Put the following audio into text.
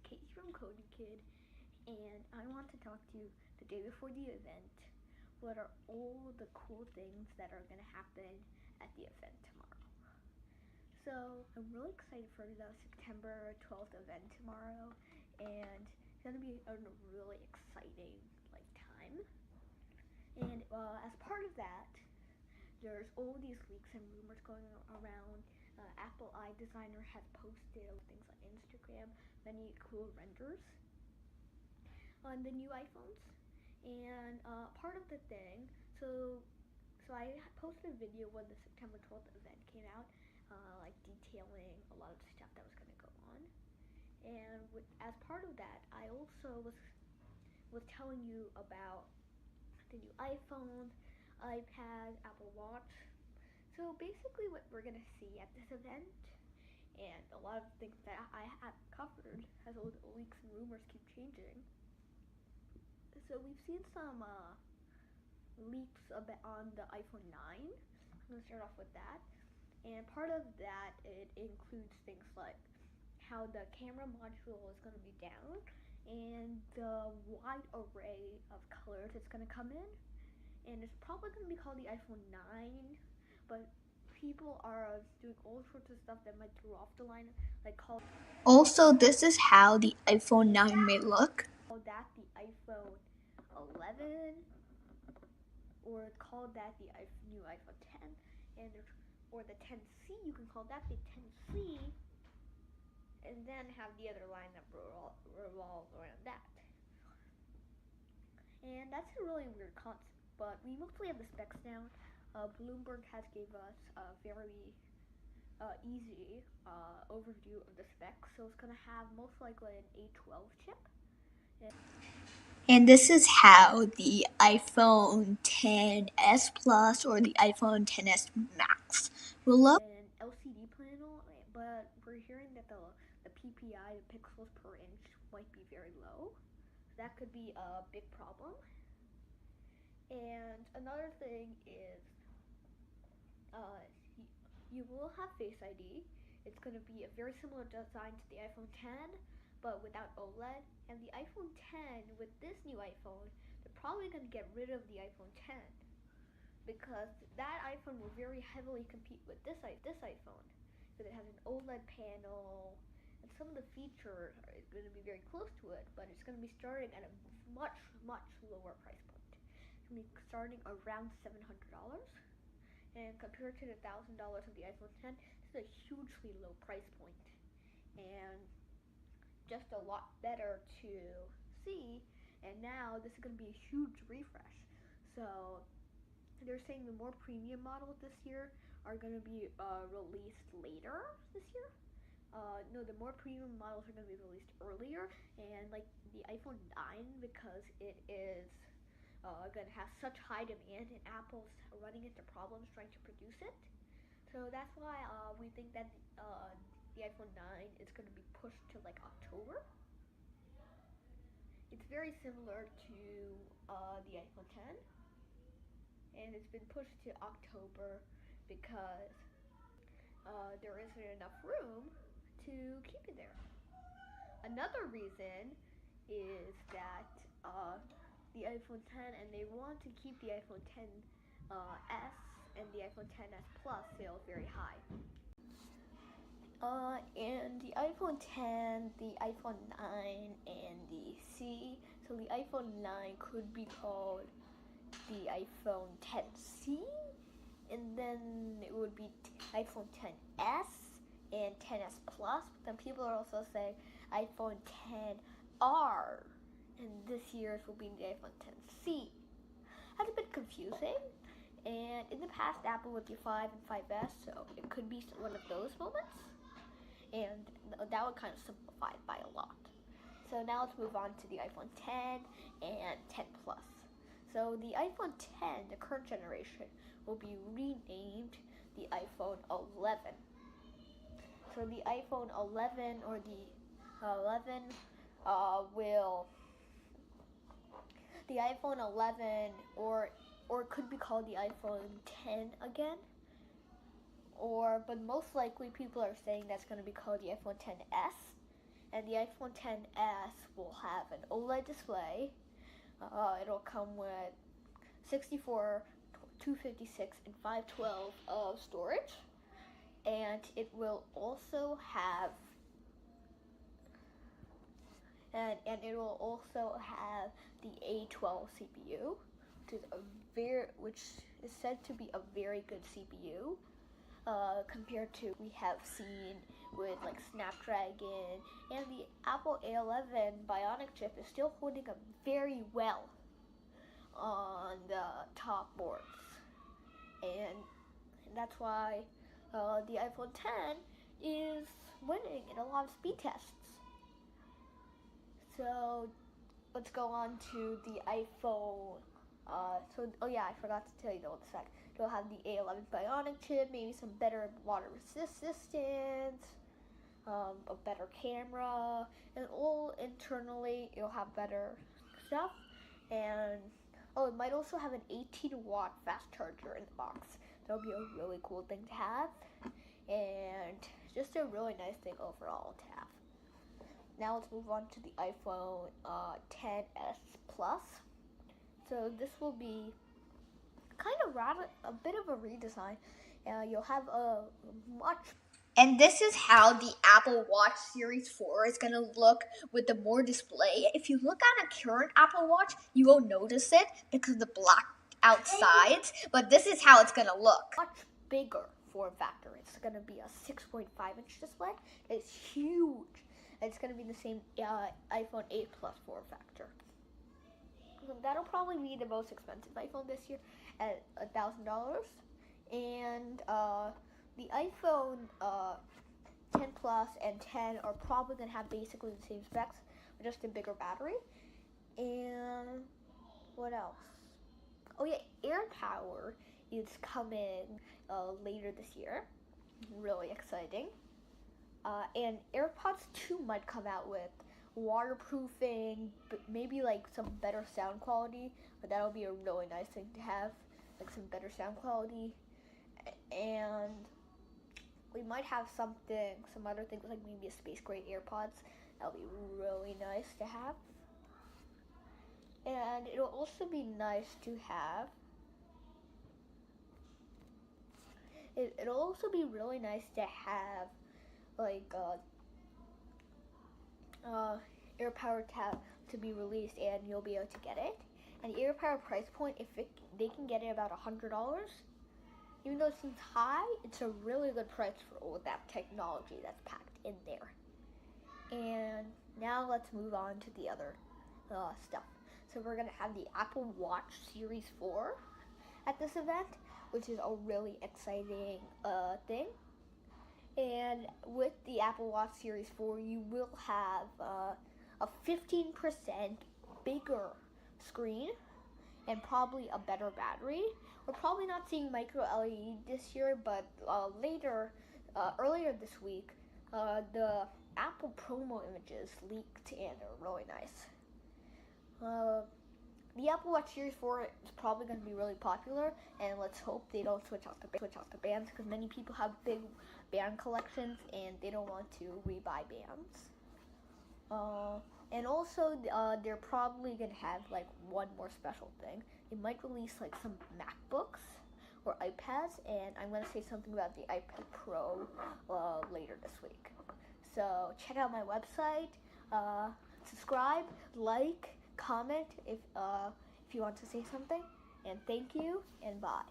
Casey from Coding Kid, and I want to talk to you the day before the event. What are all the cool things that are going to happen at the event tomorrow? So I'm really excited for the September 12th event tomorrow, and it's going to be a really exciting time. And as part of that, there's all these leaks and rumors going around. Apple iDesigner has posted things like Instagram, many cool renders on the new iPhones. And part of the thing, so I posted a video when the September 12th event came out, detailing a lot of stuff that was going to go on. And as part of that, I also was telling you about the new iPhone, iPad, Apple Watch. So basically what we're going to see at this event, and a lot of things that I have covered as all the leaks and rumors keep changing. So we've seen some leaks on the iPhone 9. I'm going to start off with that. And part of that, it includes things like how the camera module is going to be down and the wide array of colors it's going to come in. And it's probably going to be called the iPhone 9, but people are doing all sorts of stuff that might throw off the line, Also, this is how the iPhone 9 may look. Call that the iPhone 11, or call that the new iPhone 10, or the 10C. You can call that the 10C, and then have the other line that revolves around that. And that's a really weird concept, but we mostly have the specs down. Bloomberg has gave us a very easy overview of the specs. So it's going to have most likely an A12 chip. And this is how the iPhone XS Plus or the iPhone XS Max will look. An LCD panel, but we're hearing that the PPI, the pixels per inch, might be very low. That could be a big problem. And another thing is you will have Face ID. It's going to be a very similar design to the iPhone 10, but without OLED. And the iPhone 10, with this new iPhone, they're probably going to get rid of the iPhone 10, because that iPhone will very heavily compete with this iPhone, because it has an OLED panel, and some of the features are going to be very close to it, but it's going to be starting at a much, much lower price point. It's going to be starting around $700. And compared to the $1,000 of the iPhone 10, this is a hugely low price point, and just a lot better to see. And now this is going to be a huge refresh. So they're saying the more premium models this year are going to be released later this year. No, the more premium models are going to be released earlier, and like the iPhone 9, because it is going to have such high demand, and Apple's running into problems trying to produce it. So that's why we think that the iPhone 9 is going to be pushed to October. It's very similar to the iPhone 10, and it's been pushed to October because there isn't enough room to keep it there. Another reason is that the iPhone 10, and they want to keep the iPhone 10s and the iPhone 10s Plus sales very high. And the iPhone 10, the iPhone 9, and the C. So the iPhone 9 could be called the iPhone 10C, and then it would be iPhone 10s and 10s Plus. But then people are also saying iPhone 10R, and this year's will be the iPhone 10C. That's a bit confusing, and in the past Apple would be 5 and 5S, so it could be one of those moments, and that would kind of simplify it by a lot. So now let's move on to the iPhone 10 and 10 Plus. So the iPhone 10, the current generation, will be renamed the iPhone 11. So the iPhone 11 or the 11 the iPhone 11 or it could be called the iPhone 10 again. But most likely people are saying that's going to be called the iPhone 10s, And the iPhone XS will have an OLED display. It'll come with 64, 256, and 512 of storage. And it will also have the A12 CPU, which is said to be a very good CPU compared to we have seen with like Snapdragon, and the Apple A11 Bionic chip is still holding up very well on the top boards, and that's why the iPhone X is winning in a lot of speed tests. So let's go on to the iPhone. I forgot to tell you though, the sec. It'll have the A11 Bionic chip, maybe some better water resistance, a better camera, and all internally it'll have better stuff. And it might also have an 18-watt fast charger in the box. That'll be a really cool thing to have, and just a really nice thing overall to have. Now let's move on to the iPhone XS Plus. So this will be kind of a bit of a redesign. You'll have a much. And this is how the Apple Watch Series 4 is going to look with the more display. If you look at a current Apple Watch, you won't notice it because of the black outsides. But this is how it's going to look. Much bigger form factor. It's going to be a 6.5-inch display. It's huge. It's going to be the same iPhone 8 Plus form factor. That'll probably be the most expensive iPhone this year at $1,000. And the iPhone 10 Plus and 10 are probably going to have basically the same specs, but just a bigger battery. And what else? Oh yeah, AirPower is coming later this year. Really exciting. And AirPods 2 might come out with waterproofing, but maybe like some better sound quality, but that'll be a really nice thing to have, like some better sound quality. And we might have some other things like maybe a space gray AirPods. That'll be really nice to have. And it'll also be nice to have. It'll also be really nice to have like AirPower tab to be released, and you'll be able to get it. And the AirPower price point, they can get it about $100. Even though it seems high, it's a really good price for all that technology that's packed in there. And now let's move on to the other stuff. So we're gonna have the Apple Watch Series 4 at this event, which is a really exciting thing. And with the Apple Watch Series 4, you will have a 15% bigger screen and probably a better battery. We're probably not seeing micro LED this year, but earlier this week, the Apple promo images leaked and are really nice. The Apple Watch Series 4 is probably going to be really popular, and let's hope they don't switch off the bands, because many people have big band collections and they don't want to rebuy bands. And also, they're probably going to have like one more special thing. They might release like some MacBooks or iPads, and I'm going to say something about the iPad Pro later this week. So check out my website, subscribe, like, comment if you want to say something, and thank you, and bye.